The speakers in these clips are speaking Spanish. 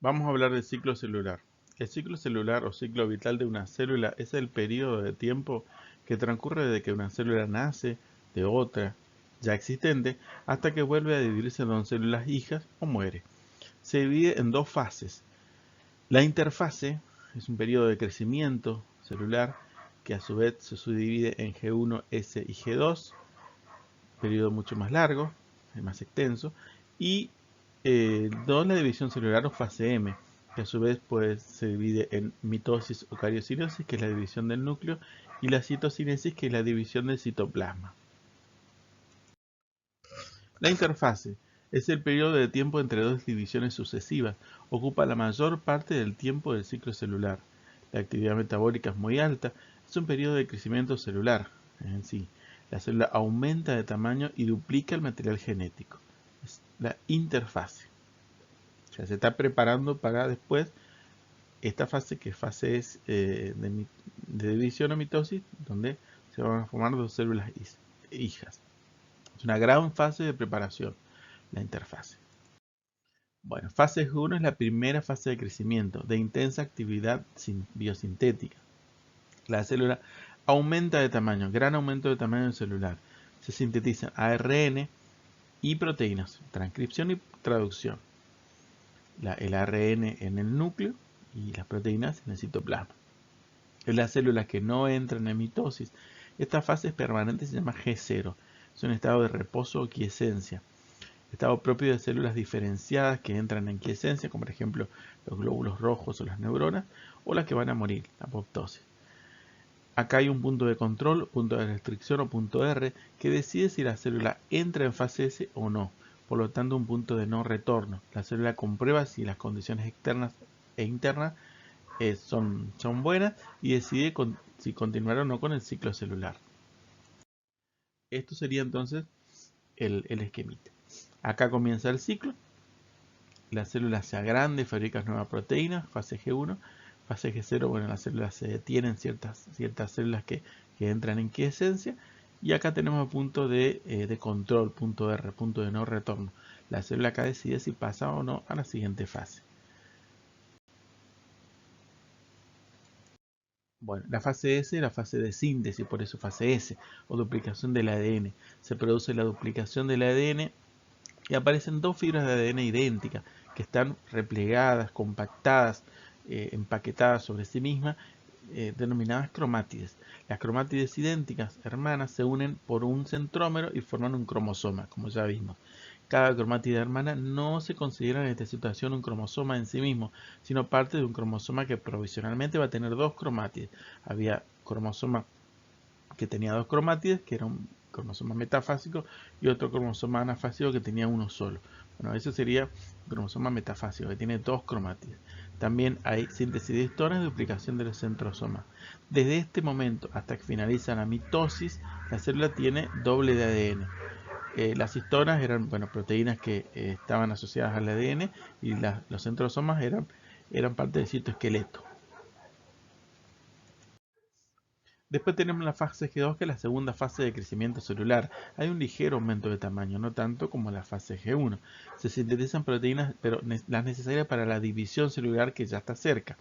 Vamos a hablar del ciclo celular. El ciclo celular o ciclo vital de una célula es el periodo de tiempo que transcurre desde que una célula nace de otra ya existente hasta que vuelve a dividirse en dos células hijas o muere. Se divide en dos fases. La interfase es un periodo de crecimiento celular que a su vez se subdivide en G1, S y G2, periodo mucho más largo, más extenso, y la división celular o fase M, que a su vez pues, se divide en mitosis o cariocinesis, que es la división del núcleo, y la citocinesis, que es la división del citoplasma. La interfase es el periodo de tiempo entre dos divisiones sucesivas, ocupa la mayor parte del tiempo del ciclo celular. La actividad metabólica es muy alta, es un periodo de crecimiento celular en sí. La célula aumenta de tamaño y duplica el material genético. Es la interfase. O sea, se está preparando para después esta fase, que fase es de división o mitosis, donde se van a formar dos células hijas. Es una gran fase de preparación, la interfase. Bueno, fase 1 es la primera fase de crecimiento, de intensa actividad biosintética. La célula aumenta de tamaño, gran aumento de tamaño celular. Se sintetizan ARN y proteínas, transcripción y traducción. El ARN en el núcleo y las proteínas en el citoplasma. En las células que no entran en mitosis, esta fase es permanente, se llama G0. Es un estado de reposo o quiescencia. Estado propio de células diferenciadas que entran en quiescencia, como por ejemplo los glóbulos rojos o las neuronas, o las que van a morir, la apoptosis. Acá hay un punto de control, punto de restricción o punto R, que decide si la célula entra en fase S o no. Por lo tanto, un punto de no retorno. La célula comprueba si las condiciones externas e internas son buenas y decide si continuar o no con el ciclo celular. Esto sería entonces el esquemita. Acá comienza el ciclo. La célula se agranda y fabrica nuevas proteínas, fase G1. Fase G0, bueno, las células se detienen, ciertas células que entran en quiescencia. Y acá tenemos el punto de control, punto R, punto de no retorno. La célula acá decide si pasa o no a la siguiente fase. Bueno, la fase S es la fase de síntesis, por eso fase S, o duplicación del ADN. Se produce la duplicación del ADN y aparecen dos fibras de ADN idénticas que están replegadas, compactadas, empaquetadas sobre sí mismas, denominadas cromátides. Las cromátides idénticas, hermanas, se unen por un centrómero y forman un cromosoma, como ya vimos. Cada cromátide hermana no se considera en esta situación un cromosoma en sí mismo, sino parte de un cromosoma que provisionalmente va a tener dos cromátides. Había cromosoma que tenía dos cromátides, que era un cromosoma metafásico, y otro cromosoma anafásico que tenía uno solo. Bueno, ese sería un cromosoma metafásico, que tiene dos cromátides. También hay síntesis de histonas y duplicación de los centrosomas. Desde este momento hasta que finaliza la mitosis, la célula tiene doble de ADN. Las histonas eran proteínas que estaban asociadas al ADN y los centrosomas eran parte del citoesqueleto. Después tenemos la fase G2, que es la segunda fase de crecimiento celular. Hay un ligero aumento de tamaño, no tanto como la fase G1. Se sintetizan proteínas, pero las necesarias para la división celular, que ya está cerca.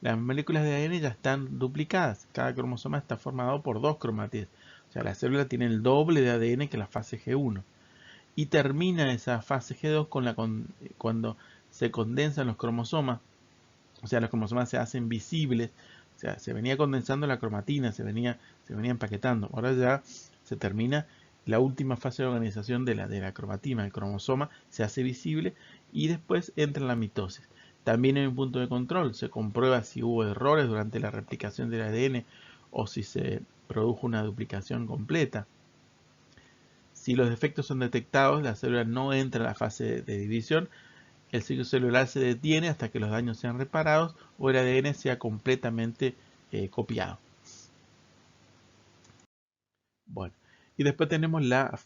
Las moléculas de ADN ya están duplicadas. Cada cromosoma está formado por dos cromátides. O sea, la célula tiene el doble de ADN que la fase G1. Y termina esa fase G2 cuando se condensan los cromosomas. O sea, los cromosomas se hacen visibles. O sea, se venía condensando la cromatina, se venía empaquetando. Ahora ya se termina la última fase de organización de la cromatina. El cromosoma se hace visible y después entra la mitosis. También hay un punto de control. Se comprueba si hubo errores durante la replicación del ADN o si se produjo una duplicación completa. Si los defectos son detectados, la célula no entra a la fase de división. El ciclo celular se detiene hasta que los daños sean reparados o el ADN sea completamente copiado. Bueno, y después tenemos la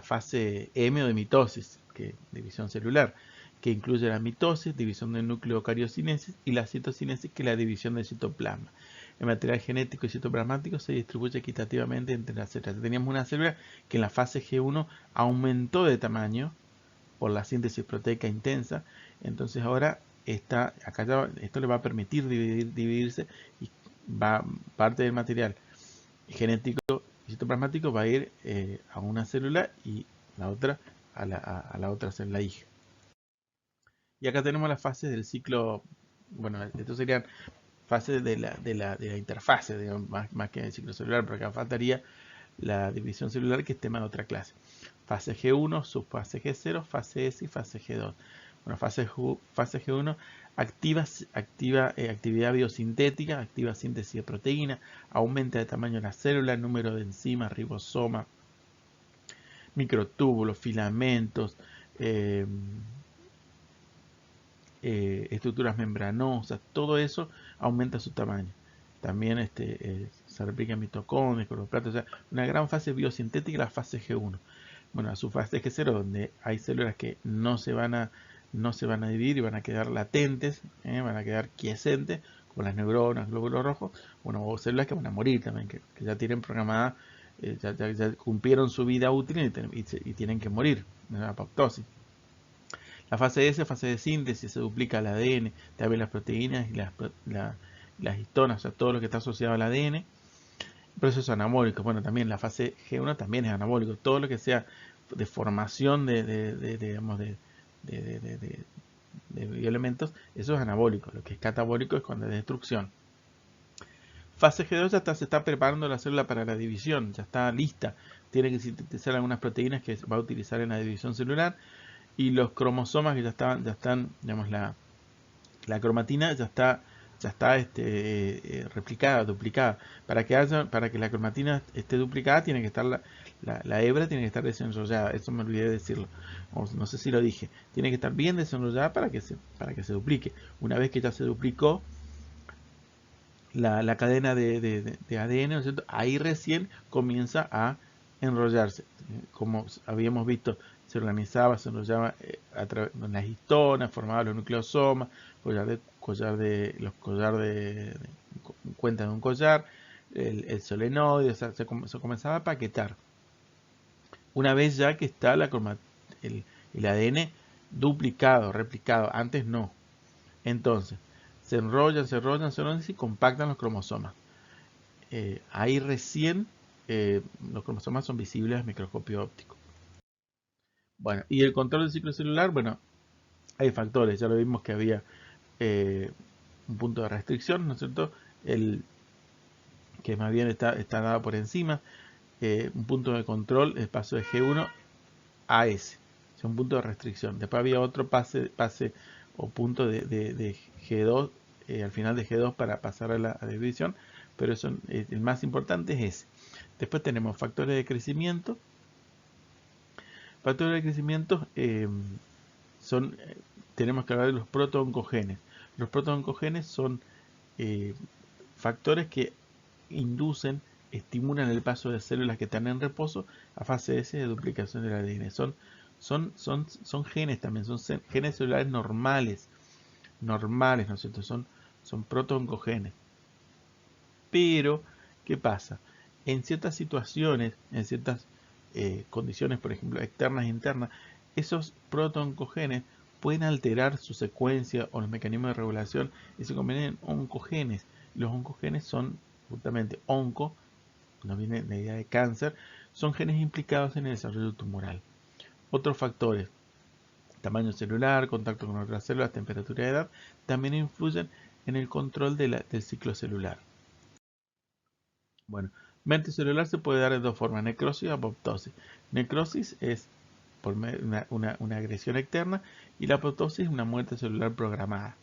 fase M o de mitosis, que división celular, que incluye la mitosis, división del núcleo cariocinesis, y la citocinesis, que es la división del citoplasma. El material genético y citoplasmático se distribuye equitativamente entre las células. Teníamos una célula que en la fase G1 aumentó de tamaño, por la síntesis proteica intensa. Entonces ahora esto le va a permitir dividirse y parte del material genético y citoplasmático va a ir a una célula y la otra a la otra célula hija. Y acá tenemos las fases del ciclo. Bueno, estos serían fases de la interfase, digamos, más que el ciclo celular, pero acá faltaría la división celular, que es tema de otra clase. Fase G1, subfase G0, fase S y fase G2. Bueno, fase G1 actividad biosintética, activa síntesis de proteína, aumenta el tamaño de la célula, el número de enzimas, ribosomas, microtúbulos, filamentos, estructuras membranosas, todo eso aumenta su tamaño. También se replica en mitocondrias, cloroplastos, o sea, una gran fase biosintética, la fase G1. Bueno, a su fase G0, donde hay células que no se van a dividir y van a quedar latentes, van a quedar quiescentes, como las neuronas, glóbulos rojos, bueno, o células que van a morir también, que ya tienen programada, ya cumplieron su vida útil y tienen que morir, la apoptosis. La fase S, fase de síntesis, se duplica el ADN, también las proteínas y las histonas, o sea, todo lo que está asociado al ADN. Procesos anabólicos, bueno, también la fase G1 también es anabólico. Todo lo que sea de formación de bioelementos, eso es anabólico. Lo que es catabólico es cuando es destrucción. Fase G2 se está preparando la célula para la división, ya está lista. Tiene que sintetizar algunas proteínas que va a utilizar en la división celular. Y los cromosomas que ya están, digamos, la cromatina ya está replicada, duplicada. Para que la cromatina esté duplicada, tiene que estar la hebra tiene que estar desenrollada. Eso me olvidé de decirlo. No sé si lo dije. Tiene que estar bien desenrollada para que se duplique. Una vez que ya se duplicó la cadena de ADN, ¿no es cierto? Ahí recién comienza a enrollarse. Como habíamos visto, se enrollaba en las histonas, formaba los nucleosomas, cuenta de un collar, el solenoide, o sea, se comenzaba a paquetar. Una vez ya que está el ADN duplicado, replicado, antes no. Entonces, se enrollan y compactan los cromosomas. Ahí recién los cromosomas son visibles al microscopio óptico. Bueno, y el control del ciclo celular, bueno, hay factores, ya lo vimos que había un punto de restricción, ¿no es cierto? Que más bien está dado por encima, un punto de control, el paso de G1 a S, es un punto de restricción. Después había otro pase o punto de G2, al final de G2 para pasar a la división, pero el más importante es ese. Después tenemos factores de crecimiento. Factores de crecimiento tenemos que hablar de los protooncogenes. Los protooncogenes son factores que estimulan el paso de células que están en reposo a fase S de duplicación del ADN. Son genes también, son genes celulares normales, ¿no es cierto? Son protooncogenes. Pero, ¿qué pasa? En ciertas situaciones, en ciertas condiciones, por ejemplo, externas e internas, esos protooncogenes pueden alterar su secuencia o los mecanismos de regulación y se convierten en oncogenes. Los oncogenes son justamente no viene la idea de cáncer, son genes implicados en el desarrollo tumoral. Otros factores, tamaño celular, contacto con otras células, temperatura y edad, también influyen en el control del ciclo celular. Bueno, muerte celular se puede dar de dos formas, necrosis o apoptosis. Necrosis es por una agresión externa y la apoptosis es una muerte celular programada.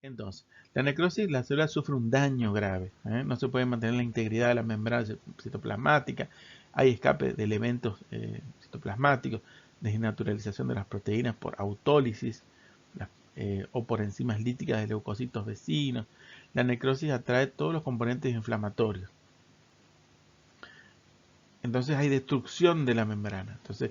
Entonces, la necrosis, la célula sufre un daño grave, no se puede mantener la integridad de la membrana citoplasmática, hay escape de elementos citoplasmáticos, desnaturalización de las proteínas por autólisis o por enzimas líticas de leucocitos vecinos. La necrosis atrae todos los componentes inflamatorios. Entonces hay destrucción de la membrana. Entonces,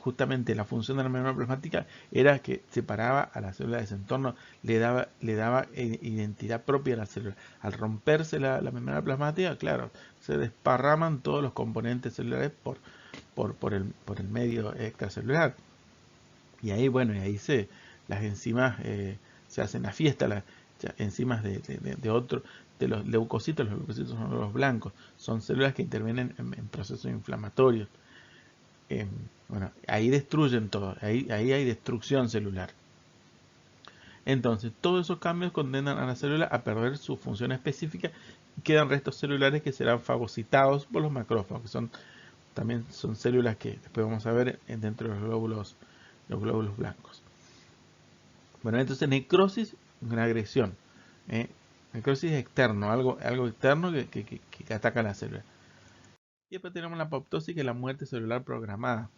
justamente la función de la membrana plasmática era que separaba a la célula de ese entorno, le daba identidad propia a la célula. Al romperse la membrana plasmática, claro, se desparraman todos los componentes celulares por el medio extracelular. Y ahí, bueno, las enzimas se hacen la fiesta, las enzimas de los leucocitos son los blancos, son células que intervienen en procesos inflamatorios. Bueno, ahí destruyen todo, ahí hay destrucción celular. Entonces, todos esos cambios condenan a la célula a perder su función específica y quedan restos celulares que serán fagocitados por los macrófagos, que también son células que después vamos a ver dentro de los glóbulos blancos. Bueno, entonces necrosis, una agresión. Necrosis externo, algo externo que ataca a la célula. Y después tenemos la apoptosis, que es la muerte celular programada.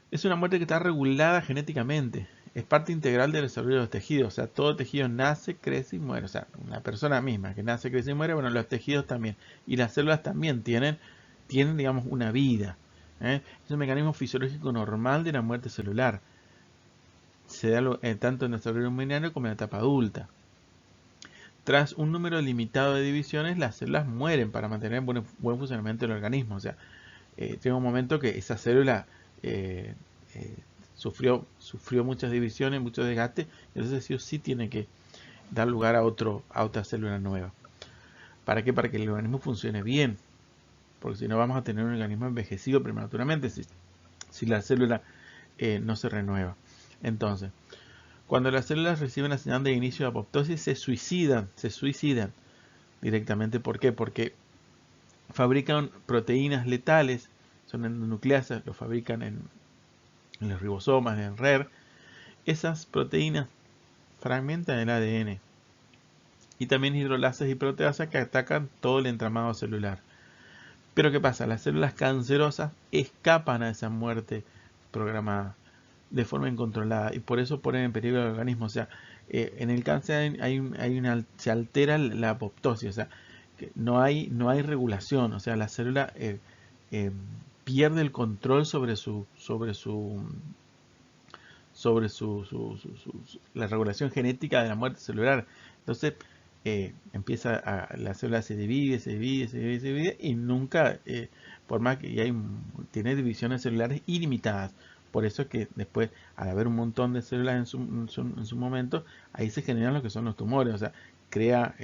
Es una muerte que está regulada genéticamente. Es parte integral del desarrollo de los tejidos. O sea, todo tejido nace, crece y muere. O sea, una persona misma que nace, crece y muere, bueno, los tejidos también. Y las células también tienen digamos, una vida. Es un mecanismo fisiológico normal de la muerte celular. Se da tanto en el desarrollo embrionario como en la etapa adulta. Tras un número limitado de divisiones, las células mueren para mantener buen funcionamiento del organismo. O sea, llega un momento que esa célula sufrió muchas divisiones, mucho desgaste, y entonces sí o sí tiene que dar lugar a otra célula nueva. ¿Para qué? Para que el organismo funcione bien. Porque si no vamos a tener un organismo envejecido prematuramente si la célula no se renueva. Entonces, cuando las células reciben la señal de inicio de apoptosis, se suicidan directamente. ¿Por qué? Porque fabrican proteínas letales, son endonucleasas, lo fabrican en los ribosomas, en RER. Esas proteínas fragmentan el ADN y también hidrolasas y proteasas que atacan todo el entramado celular. Pero ¿qué pasa? Las células cancerosas escapan a esa muerte programada de forma incontrolada y por eso ponen en peligro el organismo. O sea, en el cáncer se altera la apoptosis, o sea, que no hay regulación, o sea, la célula pierde el control la regulación genética de la muerte celular. Entonces, la célula se divide y nunca, por más que tiene divisiones celulares ilimitadas. Por eso es que después, al haber un montón de células en su momento, ahí se generan lo que son los tumores. O sea, crea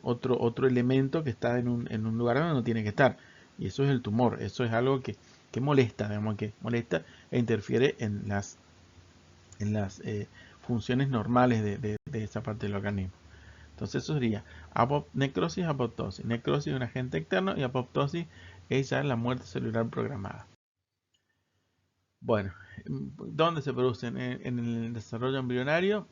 otro elemento que está en un lugar donde no tiene que estar. Y eso es el tumor. Eso es algo que molesta, digamos, que molesta e interfiere en las funciones normales de esa parte del organismo. Entonces eso sería necrosis, apoptosis. Necrosis es un agente externo y apoptosis es ya la muerte celular programada. Bueno, ¿dónde se producen? En el desarrollo embrionario,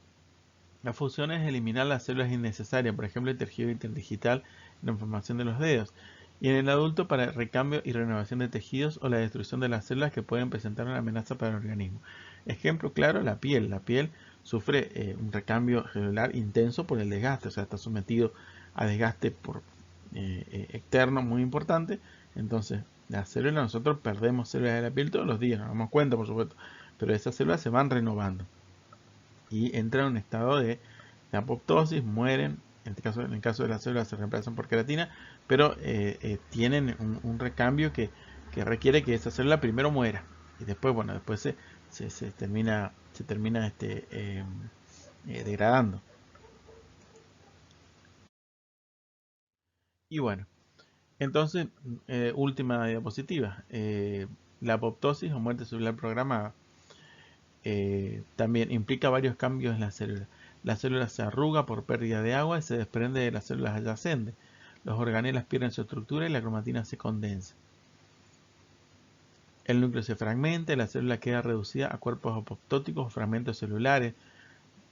la función es eliminar las células innecesarias, por ejemplo, el tejido interdigital y la formación de los dedos. Y en el adulto, para recambio y renovación de tejidos o la destrucción de las células que pueden presentar una amenaza para el organismo. Ejemplo claro, la piel. La piel sufre un recambio celular intenso por el desgaste, o sea, está sometido a desgaste externo muy importante. Entonces, las células, nosotros perdemos células de la piel todos los días, nos damos cuenta, por supuesto, pero esas células se van renovando y entran en un estado de apoptosis, mueren. En el caso de las células se reemplazan por queratina, pero tienen un recambio que requiere que esa célula primero muera y después, bueno, después se termina degradando. Y bueno, entonces, última diapositiva, la apoptosis o muerte celular programada también implica varios cambios en la célula. La célula se arruga por pérdida de agua y se desprende de las células adyacentes. Los organelas pierden su estructura y la cromatina se condensa. El núcleo se fragmenta y la célula queda reducida a cuerpos apoptóticos o fragmentos celulares.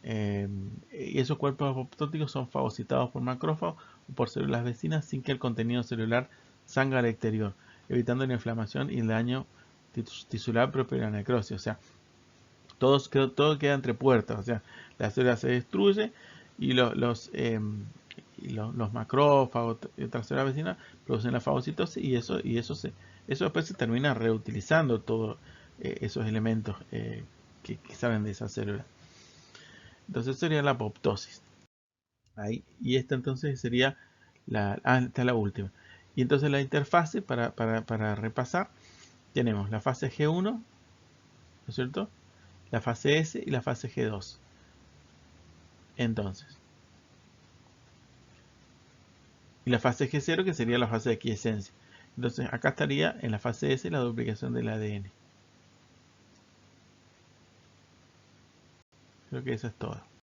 Y esos cuerpos apoptóticos son fagocitados por macrófagos o por células vecinas sin que el contenido celular salga al exterior, evitando la inflamación y el daño tisular propio de la necrosis. O sea, todo queda entre puertas, o sea, la célula se destruye y los macrófagos y otras células vecinas producen la fagocitosis y eso después se termina reutilizando todos esos elementos que salen de esa célula. Entonces sería la apoptosis. Ahí, y esta entonces sería esta es la última. Y entonces la interfase, para repasar, tenemos la fase G1, ¿no es cierto? La fase S y la fase G2. Entonces, y la fase G0 que sería la fase de quiesencia. Entonces acá estaría en la fase S la duplicación del ADN. Creo que eso es todo.